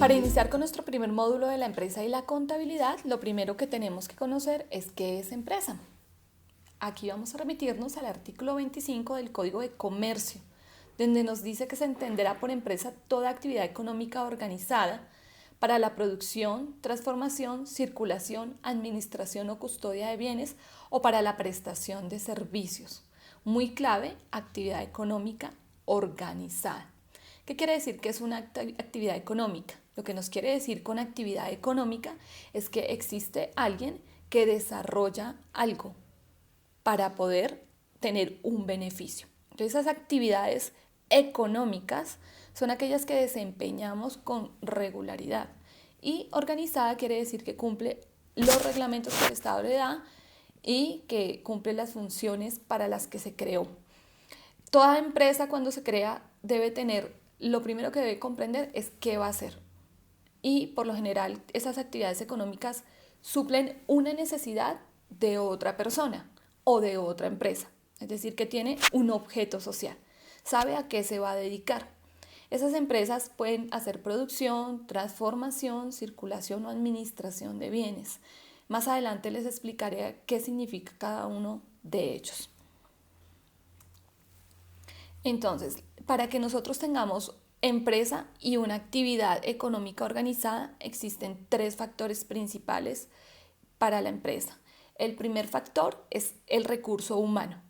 Para iniciar con nuestro primer módulo de la empresa y la contabilidad, lo primero que tenemos que conocer es qué es empresa. Aquí vamos a remitirnos al artículo 25 del Código de Comercio, donde nos dice que se entenderá por empresa toda actividad económica organizada para la producción, transformación, circulación, administración o custodia de bienes o para la prestación de servicios. Muy clave, actividad económica organizada. ¿Qué quiere decir que es una actividad económica? Lo que nos quiere decir con actividad económica es que existe alguien que desarrolla algo para poder tener un beneficio. Entonces, esas actividades económicas son aquellas que desempeñamos con regularidad. Y organizada quiere decir que cumple los reglamentos que el Estado le da y que cumple las funciones para las que se creó. Toda empresa cuando se crea debe tener, lo primero que debe comprender es qué va a hacer. Y por lo general esas actividades económicas suplen una necesidad de otra persona o de otra empresa. Es decir, que tiene un objeto social. Sabe a qué se va a dedicar. Esas empresas pueden hacer producción, transformación, circulación o administración de bienes. Más adelante les explicaré qué significa cada uno de ellos. Entonces, para que nosotros tengamos empresa y una actividad económica organizada, existen tres factores principales para la empresa. El primer factor es el recurso humano.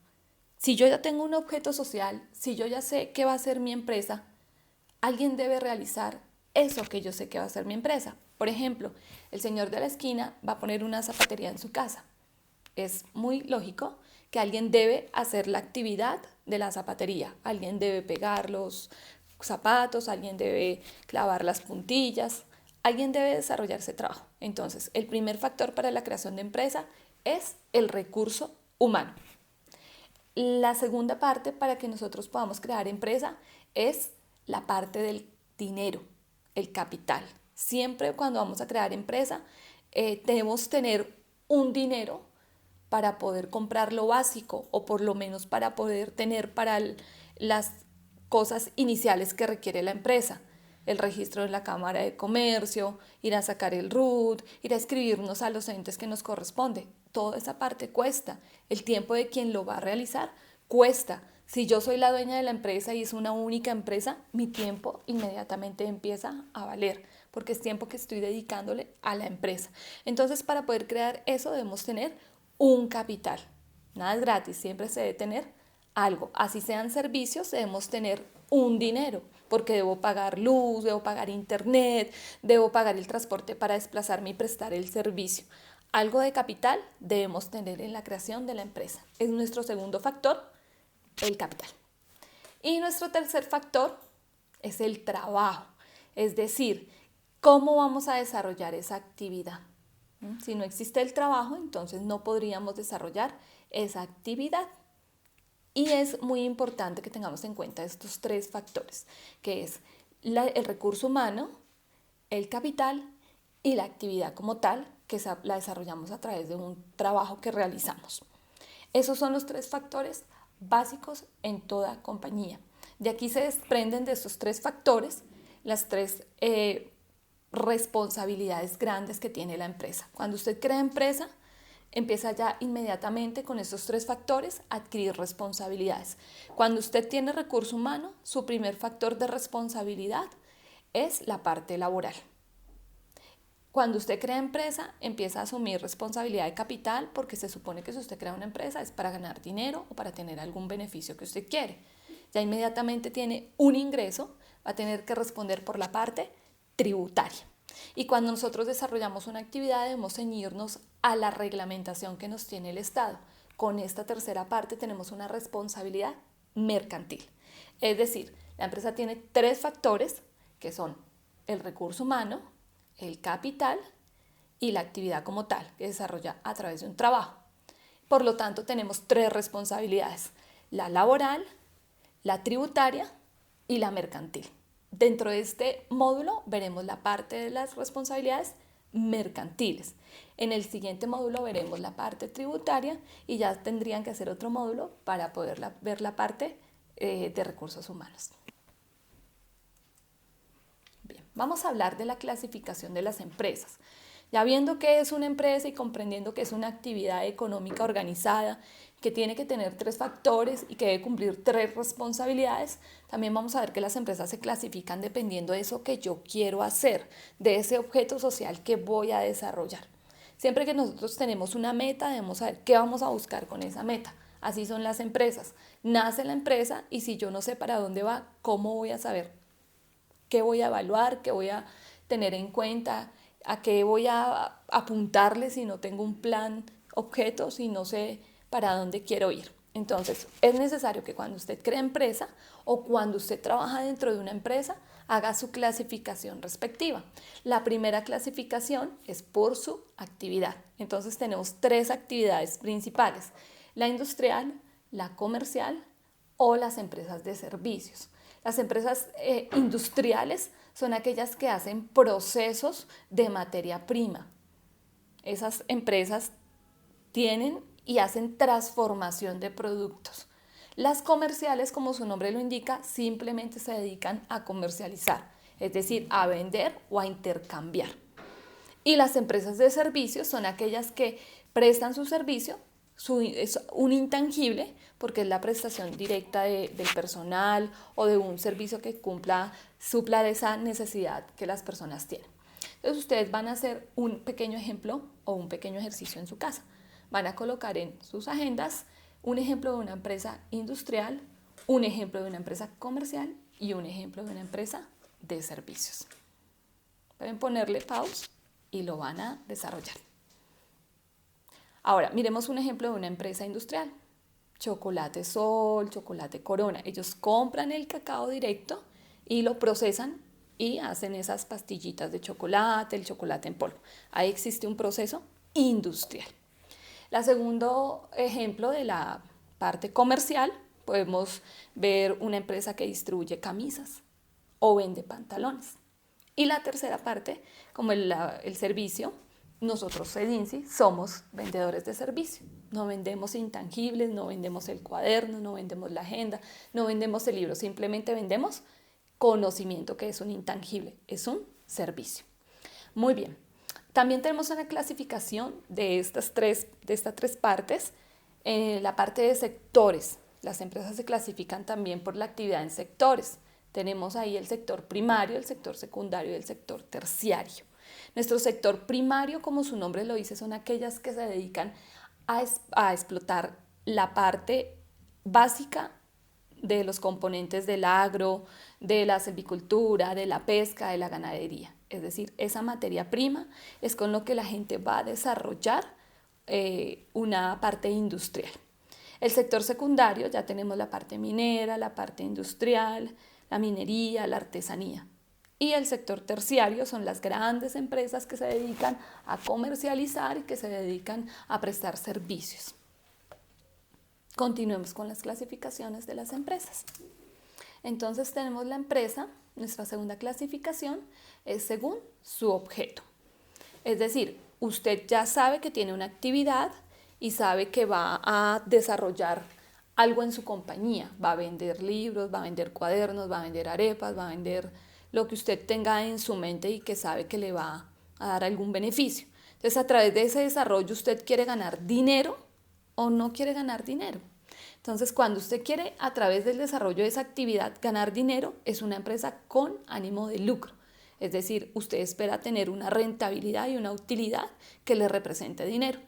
Si yo ya tengo un objeto social, si yo ya sé qué va a ser mi empresa, alguien debe realizar eso que yo sé que va a ser mi empresa. Por ejemplo, el señor de la esquina va a poner una zapatería en su casa. Es muy lógico que alguien debe hacer la actividad de la zapatería. Alguien debe pegar los zapatos, alguien debe clavar las puntillas, alguien debe desarrollar ese trabajo. Entonces, el primer factor para la creación de empresa es el recurso humano. La segunda parte para que nosotros podamos crear empresa es la parte del dinero, el capital. Siempre cuando vamos a crear empresa, debemos tener un dinero para poder comprar lo básico o por lo menos para poder tener para las cosas iniciales que requiere la empresa. El registro en la Cámara de Comercio, ir a sacar el RUT, ir a escribirnos a los entes que nos corresponde. Toda esa parte cuesta. El tiempo de quien lo va a realizar cuesta. Si yo soy la dueña de la empresa y es una única empresa, mi tiempo inmediatamente empieza a valer, porque es tiempo que estoy dedicándole a la empresa. Entonces, para poder crear eso debemos tener un capital. Nada es gratis, siempre se debe tener algo. Así sean servicios, debemos tener un dinero, porque debo pagar luz, debo pagar internet, debo pagar el transporte para desplazarme y prestar el servicio. Algo de capital debemos tener en la creación de la empresa. Es nuestro segundo factor, el capital. Y nuestro tercer factor es el trabajo, es decir, cómo vamos a desarrollar esa actividad. Si no existe el trabajo, entonces no podríamos desarrollar esa actividad. Y es muy importante que tengamos en cuenta estos tres factores, que es el recurso humano, el capital y la actividad como tal, que la desarrollamos a través de un trabajo que realizamos. Esos son los tres factores básicos en toda compañía. De aquí se desprenden de estos tres factores las tres responsabilidades grandes que tiene la empresa. Cuando usted crea empresa, empieza ya inmediatamente con estos tres factores a adquirir responsabilidades. Cuando usted tiene recurso humano, su primer factor de responsabilidad es la parte laboral. Cuando usted crea empresa, empieza a asumir responsabilidad de capital, porque se supone que si usted crea una empresa es para ganar dinero o para tener algún beneficio que usted quiere. Ya inmediatamente tiene un ingreso, va a tener que responder por la parte tributaria. Y cuando nosotros desarrollamos una actividad debemos ceñirnos a la reglamentación que nos tiene el Estado. Con esta tercera parte tenemos una responsabilidad mercantil. Es decir, la empresa tiene tres factores que son el recurso humano, el capital y la actividad como tal, que desarrolla a través de un trabajo. Por lo tanto, tenemos tres responsabilidades: la laboral, la tributaria y la mercantil. Dentro de este módulo veremos la parte de las responsabilidades mercantiles. En el siguiente módulo veremos la parte tributaria y ya tendrían que hacer otro módulo para poder ver la parte de recursos humanos. Bien. Vamos a hablar de la clasificación de las empresas. Ya viendo qué es una empresa y comprendiendo que es una actividad económica organizada, que tiene que tener 3 factores y que debe cumplir 3 responsabilidades, también vamos a ver que las empresas se clasifican dependiendo de eso que yo quiero hacer, de ese objeto social que voy a desarrollar. Siempre que nosotros tenemos una meta, debemos saber qué vamos a buscar con esa meta. Así son las empresas. Nace la empresa y si yo no sé para dónde va, ¿cómo voy a saber? ¿Qué voy a evaluar? ¿Qué voy a tener en cuenta? ¿A qué voy a apuntarle si no tengo un plan objeto, si no sé para dónde quiero ir? Entonces, es necesario que cuando usted crea empresa o cuando usted trabaja dentro de una empresa, haga su clasificación respectiva. La primera clasificación es por su actividad. Entonces, tenemos 3 actividades principales: la industrial, la comercial o las empresas de servicios. Las empresas industriales son aquellas que hacen procesos de materia prima. Esas empresas tienen y hacen transformación de productos. Las comerciales, como su nombre lo indica, simplemente se dedican a comercializar, es decir, a vender o a intercambiar. Y las empresas de servicios son aquellas que prestan su servicio, es un intangible, porque es la prestación directa del personal o de un servicio que supla de esa necesidad que las personas tienen. Entonces ustedes van a hacer un pequeño ejemplo o un pequeño ejercicio en su casa. Van a colocar en sus agendas un ejemplo de una empresa industrial, un ejemplo de una empresa comercial y un ejemplo de una empresa de servicios. Pueden ponerle pause y lo van a desarrollar. Ahora, miremos un ejemplo de una empresa industrial. Chocolate Sol, Chocolate Corona. Ellos compran el cacao directo y lo procesan y hacen esas pastillitas de chocolate, el chocolate en polvo. Ahí existe un proceso industrial. El segundo ejemplo de la parte comercial, podemos ver una empresa que distribuye camisas o vende pantalones. Y la tercera parte, como el servicio, nosotros Edinsi somos vendedores de servicio. No vendemos intangibles, no vendemos el cuaderno, no vendemos la agenda, no vendemos el libro, simplemente vendemos conocimiento, que es un intangible, es un servicio. Muy bien. También tenemos una clasificación de estas tres partes. La parte de sectores. Las empresas se clasifican también por la actividad en sectores. Tenemos ahí el sector primario, el sector secundario y el sector terciario. Nuestro sector primario, como su nombre lo dice, son aquellas que se dedican a explotar la parte básica de los componentes del agro, de la silvicultura, de la pesca, de la ganadería. Es decir, esa materia prima es con lo que la gente va a desarrollar una parte industrial. El sector secundario, ya tenemos la parte minera, la parte industrial, la minería, la artesanía. Y el sector terciario son las grandes empresas que se dedican a comercializar y que se dedican a prestar servicios. Continuemos con las clasificaciones de las empresas. Entonces tenemos la empresa, nuestra segunda clasificación es según su objeto. Es decir, usted ya sabe que tiene una actividad y sabe que va a desarrollar algo en su compañía. Va a vender libros, va a vender cuadernos, va a vender arepas, va a vender lo que usted tenga en su mente y que sabe que le va a dar algún beneficio. Entonces, a través de ese desarrollo, ¿usted quiere ganar dinero o no quiere ganar dinero? Entonces, cuando usted quiere, a través del desarrollo de esa actividad, ganar dinero, es una empresa con ánimo de lucro. Es decir, usted espera tener una rentabilidad y una utilidad que le represente dinero.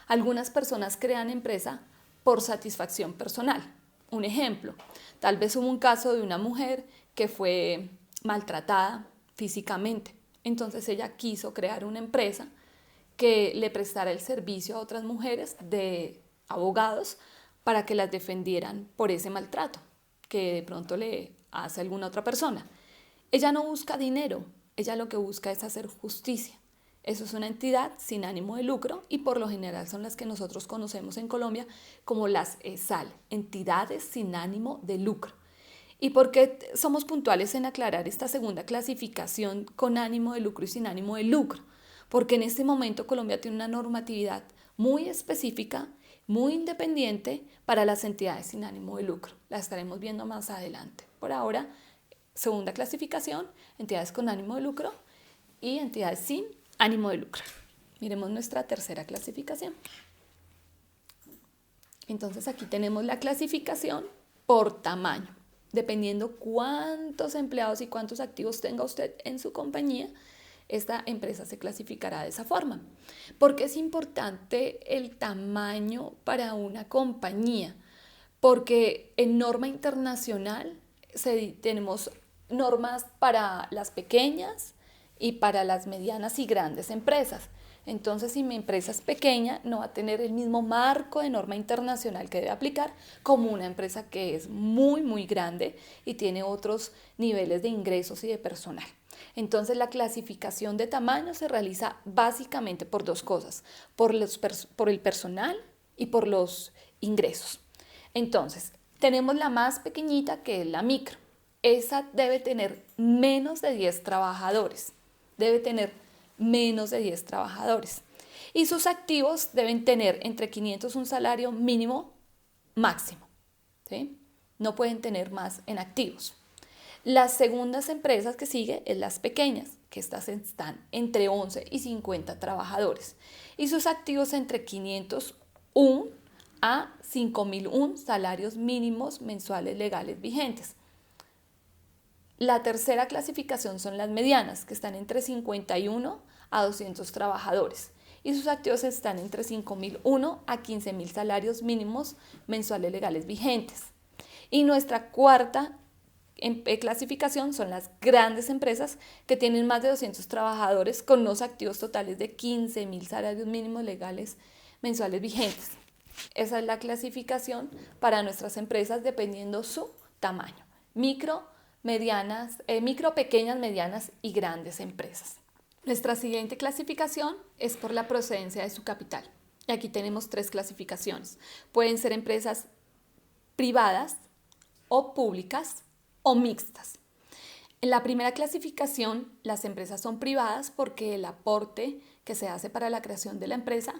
Algunas personas crean empresa por satisfacción personal. Un ejemplo, tal vez hubo un caso de una mujer que fue maltratada físicamente. Entonces ella quiso crear una empresa que le prestara el servicio a otras mujeres de abogados para que las defendieran por ese maltrato que de pronto le hace alguna otra persona. Ella no busca dinero, ella lo que busca es hacer justicia. Eso es una entidad sin ánimo de lucro y por lo general son las que nosotros conocemos en Colombia como las ESAL, entidades sin ánimo de lucro. ¿Y por qué somos puntuales en aclarar esta segunda clasificación con ánimo de lucro y sin ánimo de lucro? Porque en este momento Colombia tiene una normatividad muy específica, muy independiente para las entidades sin ánimo de lucro. La estaremos viendo más adelante. Por ahora, Segunda clasificación, entidades con ánimo de lucro y entidades sin ánimo de lucro. Miremos nuestra tercera clasificación. Entonces aquí tenemos la clasificación por tamaño. Dependiendo cuántos empleados y cuántos activos tenga usted en su compañía, esta empresa se clasificará de esa forma. ¿Por qué es importante el tamaño para una compañía? Porque en norma internacional tenemos normas para las pequeñas y para las medianas y grandes empresas. Entonces, si mi empresa es pequeña, no va a tener el mismo marco de norma internacional que debe aplicar como una empresa que es muy, muy grande y tiene otros niveles de ingresos y de personal. Entonces, la clasificación de tamaño se realiza básicamente por dos cosas, por el personal y por los ingresos. Entonces, tenemos la más pequeñita, que es la micro. Esa debe tener menos de 10 trabajadores. Debe tener menos de 10 trabajadores. Y sus activos deben tener entre 500 un salario mínimo máximo. ¿Sí? No pueden tener más en activos. Las segundas empresas que sigue es las pequeñas, que estas están entre 11 y 50 trabajadores. Y sus activos entre 501 a 5.001 salarios mínimos mensuales legales vigentes. La tercera clasificación son las medianas, que están entre 51 a 200 trabajadores y sus activos están entre 5.001 a 15.000 salarios mínimos mensuales legales vigentes. Y nuestra cuarta clasificación son las grandes empresas que tienen más de 200 trabajadores con unos activos totales de 15.000 salarios mínimos legales mensuales vigentes. Esa es la clasificación para nuestras empresas dependiendo su tamaño. Micro, pequeñas, medianas y grandes empresas. Nuestra siguiente clasificación es por la procedencia de su capital. Y aquí tenemos tres clasificaciones. Pueden ser empresas privadas o públicas o mixtas. En la primera clasificación, las empresas son privadas porque el aporte que se hace para la creación de la empresa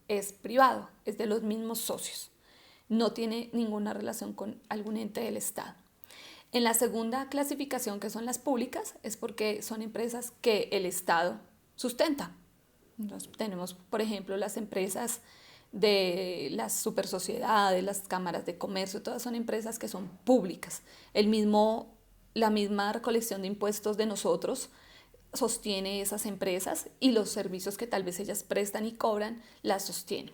es privado, es de los mismos socios. No tiene ninguna relación con algún ente del Estado. En la segunda clasificación, que son las públicas, es porque son empresas que el Estado sustenta. Entonces, tenemos, por ejemplo, las empresas de las supersociedades, las cámaras de comercio, todas son empresas que son públicas. La misma recolección de impuestos de nosotros sostiene esas empresas y los servicios que tal vez ellas prestan y cobran las sostienen.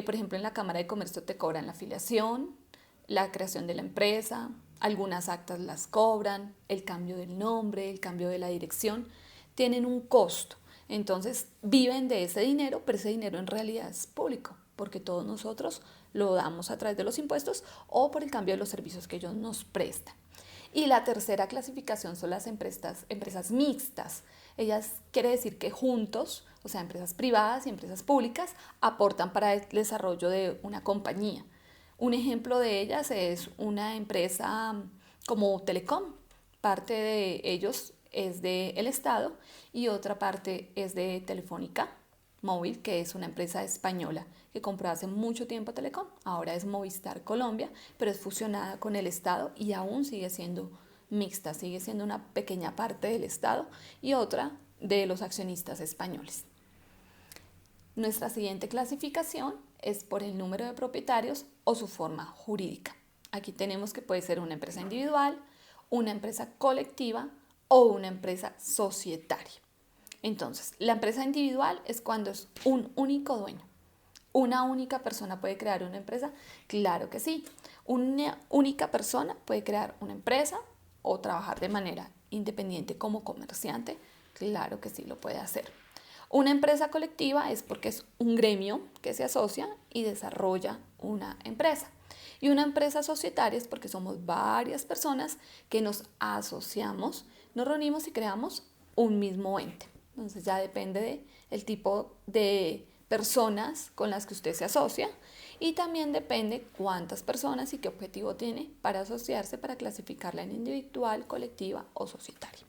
Por ejemplo, en la Cámara de Comercio te cobran la afiliación, la creación de la empresa, algunas actas las cobran, el cambio del nombre, el cambio de la dirección, tienen un costo. Entonces viven de ese dinero, pero ese dinero en realidad es público, porque todos nosotros lo damos a través de los impuestos o por el cambio de los servicios que ellos nos prestan. Y la tercera clasificación son las empresas mixtas. Ellas quiere decir que juntos, o sea, empresas privadas y empresas públicas, aportan para el desarrollo de una compañía. Un ejemplo de ellas es una empresa como Telecom. Parte de ellos es del Estado y otra parte es de Telefónica Móvil, que es una empresa española que compró hace mucho tiempo Telecom. Ahora es Movistar Colombia, pero es fusionada con el Estado y aún sigue siendo mixta, sigue siendo una pequeña parte del Estado y otra de los accionistas españoles. Nuestra siguiente clasificación es por el número de propietarios o su forma jurídica. Aquí tenemos que puede ser una empresa individual, una empresa colectiva o una empresa societaria. Entonces, la empresa individual es cuando es un único dueño. ¿Una única persona puede crear una empresa? Claro que sí. Una única persona puede crear una empresa o trabajar de manera independiente como comerciante. Claro que sí lo puede hacer. Una empresa colectiva es porque es un gremio que se asocia y desarrolla una empresa. Y una empresa societaria es porque somos varias personas que nos asociamos, nos reunimos y creamos un mismo ente. Entonces ya depende del tipo de personas con las que usted se asocia y también depende cuántas personas y qué objetivo tiene para asociarse, para clasificarla en individual, colectiva o societaria.